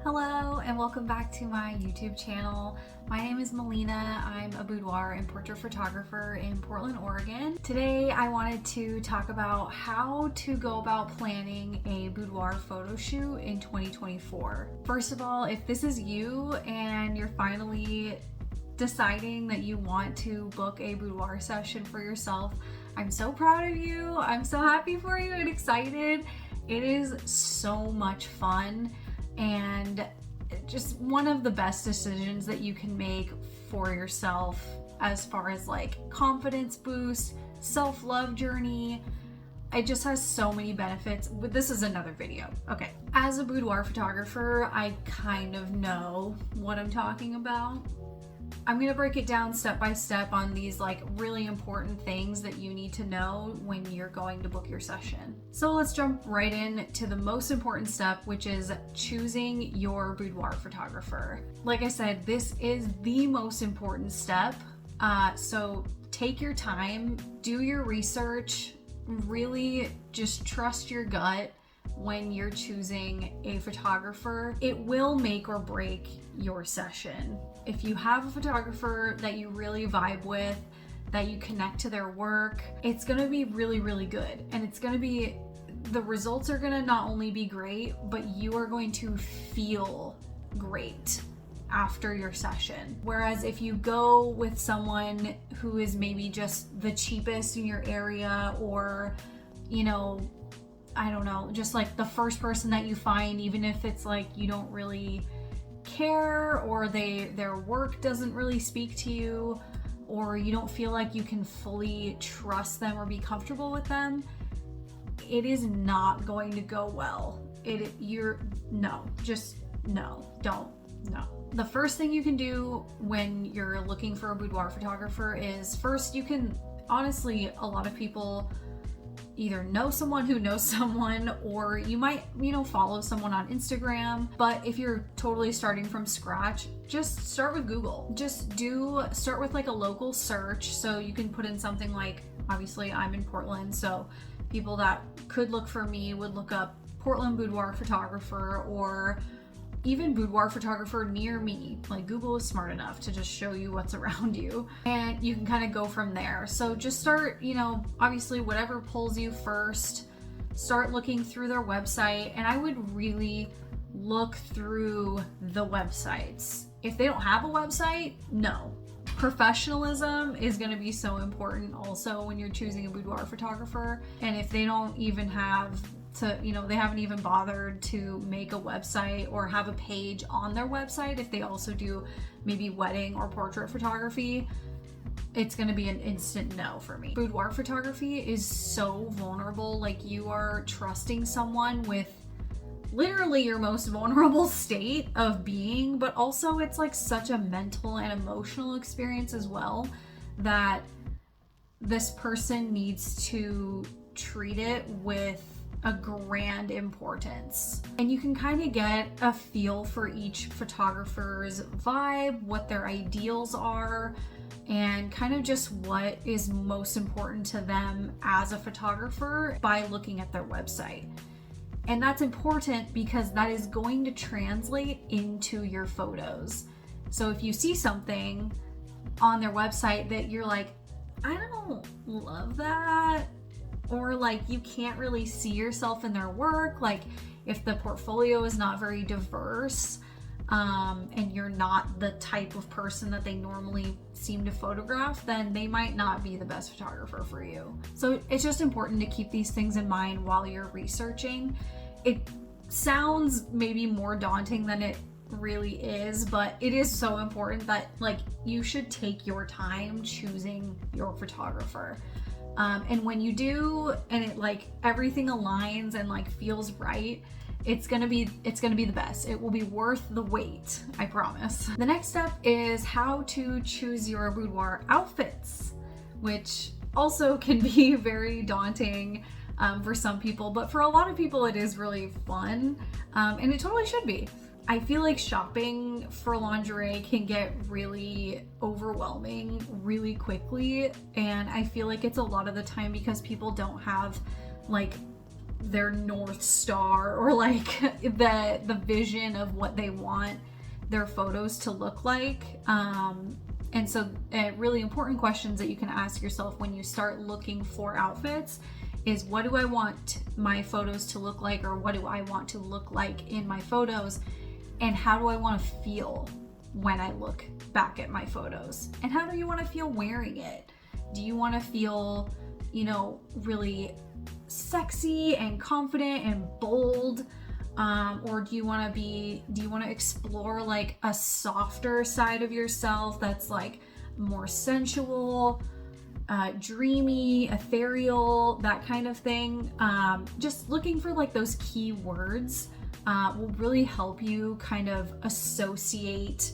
Hello and welcome back to my YouTube channel. My name is Melina. I'm a boudoir and portrait photographer in Portland, Oregon. Today I wanted to talk about how to go about planning a boudoir photo shoot in 2024. First of all, if this is you and you're finally deciding that you want to book a boudoir session for yourself, I'm so proud of you. I'm so happy for you and excited. It is so much fun and just one of the best decisions that you can make for yourself as far as like confidence boost, self-love journey. It just has so many benefits, but this is another video. Okay, as a boudoir photographer, I kind of know what I'm talking about. I'm gonna break it down step by step on these like really important things that you need to know when you're going to book your session. So let's jump right in to the most important step, which is choosing your boudoir photographer. Like I said, this is the most important step. So take your time, do your research, really just trust your gut when you're choosing a photographer. It will make or break your session. If you have a photographer that you really vibe with, that you connect to their work, it's gonna be really, really good. And it's gonna be, the results are gonna not only be great, but you are going to feel great after your session. Whereas if you go with someone who is maybe just the cheapest in your area, or, you know, I don't know, just like the first person that you find, even if it's like you don't really care or their work doesn't really speak to you, or you don't feel like you can fully trust them or be comfortable with them, it is not going to go well. No. The first thing you can do when you're looking for a boudoir photographer is, first, you can honestly, a lot of people either know someone who knows someone, or you might, follow someone on Instagram. But if you're totally starting from scratch, just start with Google. Start with like a local search. So you can put in something like, obviously I'm in Portland, so people that could look for me would look up Portland boudoir photographer, or even boudoir photographer near me. Like, Google is smart enough to just show you what's around you, and you can kind of go from there. So just start, obviously whatever pulls you first, start looking through their website. And I would really look through the websites. If they don't have a website, no. Professionalism is going to be so important also when you're choosing a boudoir photographer. And if they don't even have they haven't even bothered to make a website or have a page on their website, if they also do maybe wedding or portrait photography, it's going to be an instant no for me. Boudoir photography is so vulnerable. Like, you are trusting someone with literally your most vulnerable state of being, but also it's like such a mental and emotional experience as well, that this person needs to treat it with a grand importance. And you can kind of get a feel for each photographer's vibe, what their ideals are, and kind of just what is most important to them as a photographer by looking at their website. And that's important because that is going to translate into your photos. So if you see something on their website that you're like, I don't love that, or like you can't really see yourself in their work, like if the portfolio is not very diverse, and you're not the type of person that they normally seem to photograph, then they might not be the best photographer for you. So it's just important to keep these things in mind while you're researching. It sounds maybe more daunting than it really is, but it is so important that like you should take your time choosing your photographer. And when you do, and it like everything aligns and like feels right, it's gonna be the best. It will be worth the wait, I promise. The next step is how to choose your boudoir outfits, which also can be very daunting for some people, but for a lot of people it is really fun, and it totally should be. I feel like shopping for lingerie can get really overwhelming really quickly, and I feel like it's a lot of the time because people don't have like their North Star, or like the vision of what they want their photos to look like. And so really important questions that you can ask yourself when you start looking for outfits is, what do I want my photos to look like, or what do I want to look like in my photos, and how do I want to feel when I look back at my photos, and how do you want to feel wearing it? Do you want to feel, you know, really sexy and confident and bold, or do you want to explore like a softer side of yourself that's like more sensual, dreamy, ethereal, that kind of thing? Just looking for like those key words will really help you kind of associate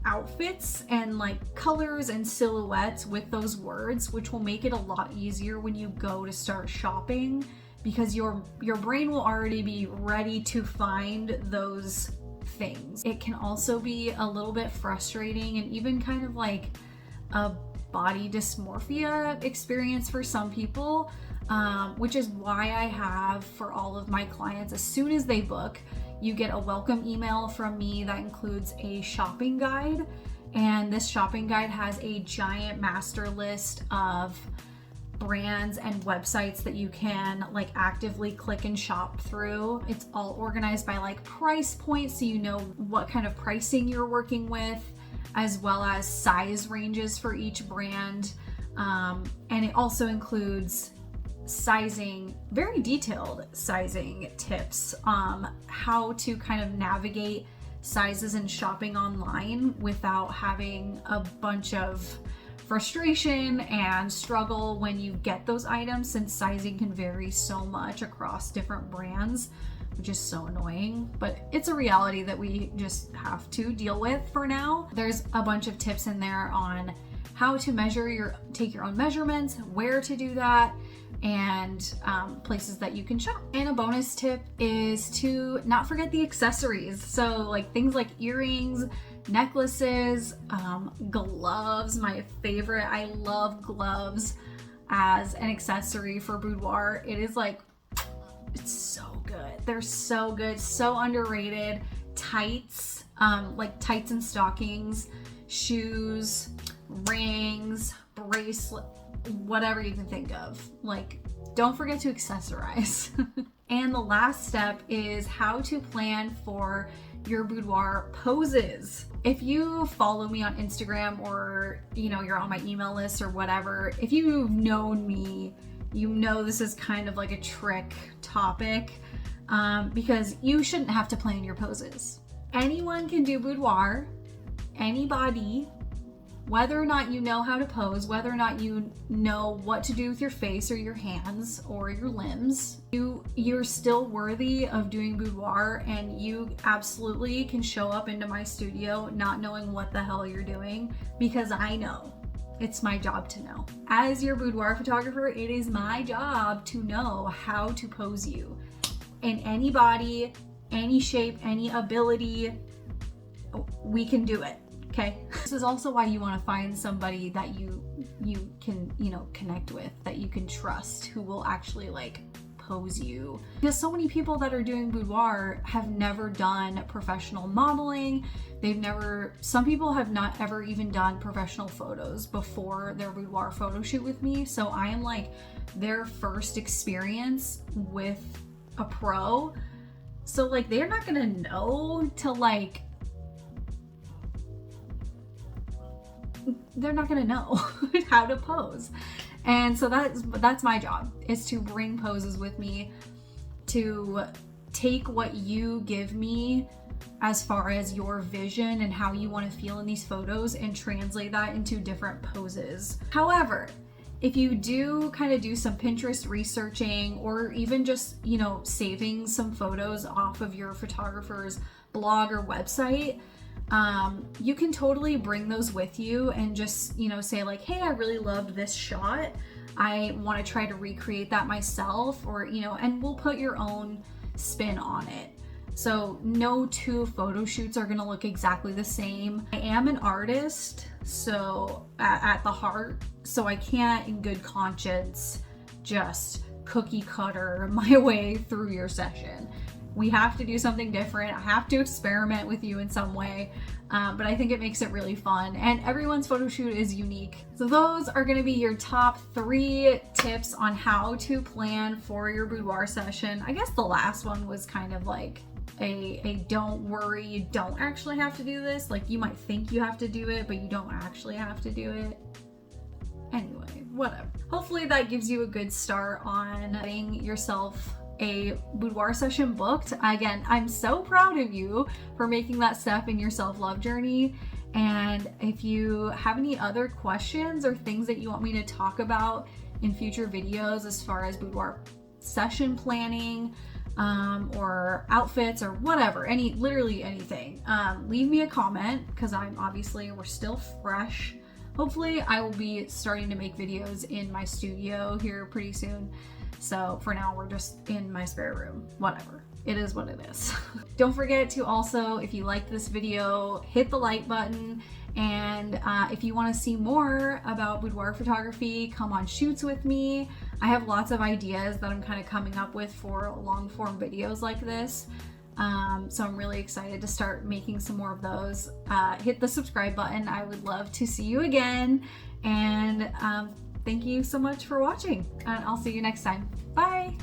outfits and like colors and silhouettes with those words, which will make it a lot easier when you go to start shopping, because your brain will already be ready to find those things. It can also be a little bit frustrating and even kind of like a body dysmorphia experience for some people, which is why I have, for all of my clients, as soon as they book, you get a welcome email from me that includes a shopping guide. And this shopping guide has a giant master list of brands and websites that you can like actively click and shop through. It's all organized by like price points, so you know what kind of pricing you're working with, as well as size ranges for each brand. And it also includes sizing, very detailed sizing tips, how to kind of navigate sizes and shopping online without having a bunch of frustration and struggle when you get those items, since sizing can vary so much across different brands, which is so annoying, but it's a reality that we just have to deal with for now. There's a bunch of tips in there on how to take your own measurements, where to do that, and places that you can shop. And a bonus tip is to not forget the accessories. So like things like earrings, necklaces, gloves, my favorite. I love gloves as an accessory for boudoir. It is like, it's so good. They're so good, so underrated. Tights, like tights and stockings, shoes, rings, bracelet, whatever you can think of. Like, don't forget to accessorize. And the last step is how to plan for your boudoir poses. If you follow me on Instagram, or you know, you're on my email list or whatever, if you've known me, you know this is kind of like a trick topic, because you shouldn't have to plan your poses. Anyone can do boudoir, anybody. Whether or not you know how to pose, whether or not you know what to do with your face or your hands or your limbs, you're still worthy of doing boudoir, and you absolutely can show up into my studio not knowing what the hell you're doing, because I know. It's my job to know. As your boudoir photographer, it is my job to know how to pose you in any body, any shape, any ability. We can do it. Okay. This is also why you want to find somebody that you can, you know, connect with, that you can trust, who will actually like pose you. Because so many people that are doing boudoir have never done professional modeling. Some people have not ever even done professional photos before their boudoir photo shoot with me. So I am like their first experience with a pro. So like they're not gonna know to like, they're not gonna know how to pose. And so that's my job, is to bring poses with me, to take what you give me as far as your vision and how you want to feel in these photos and translate that into different poses. However, if you do kind of do some Pinterest researching, or even just, you know, saving some photos off of your photographer's blog or website, you can totally bring those with you and just, you know, say like, hey, I really loved this shot. I want to try to recreate that myself, or, you know, and we'll put your own spin on it. So no two photo shoots are going to look exactly the same. I am an artist, so at the heart, so I can't in good conscience just cookie cutter my way through your session. We have to do something different. I have to experiment with you in some way, but I think it makes it really fun, and everyone's photo shoot is unique. So those are going to be your top 3 tips on how to plan for your boudoir session. I guess the last one was kind of like a don't worry, you don't actually have to do this. Like, you might think you have to do it, but you don't actually have to do it. Anyway, whatever. Hopefully that gives you a good start on getting yourself a boudoir session booked. Again, I'm so proud of you for making that step in your self-love journey. And if you have any other questions or things that you want me to talk about in future videos as far as boudoir session planning, or outfits or whatever, literally anything, leave me a comment, because we're still fresh. Hopefully I will be starting to make videos in my studio here pretty soon. So for now, we're just in my spare room. Whatever. It is what it is. Don't forget to also, if you liked this video, hit the like button. And if you want to see more about boudoir photography, come on shoots with me. I have lots of ideas that I'm kind of coming up with for long form videos like this. So I'm really excited to start making some more of those. Hit the subscribe button. I would love to see you again. And thank you so much for watching, and I'll see you next time. Bye.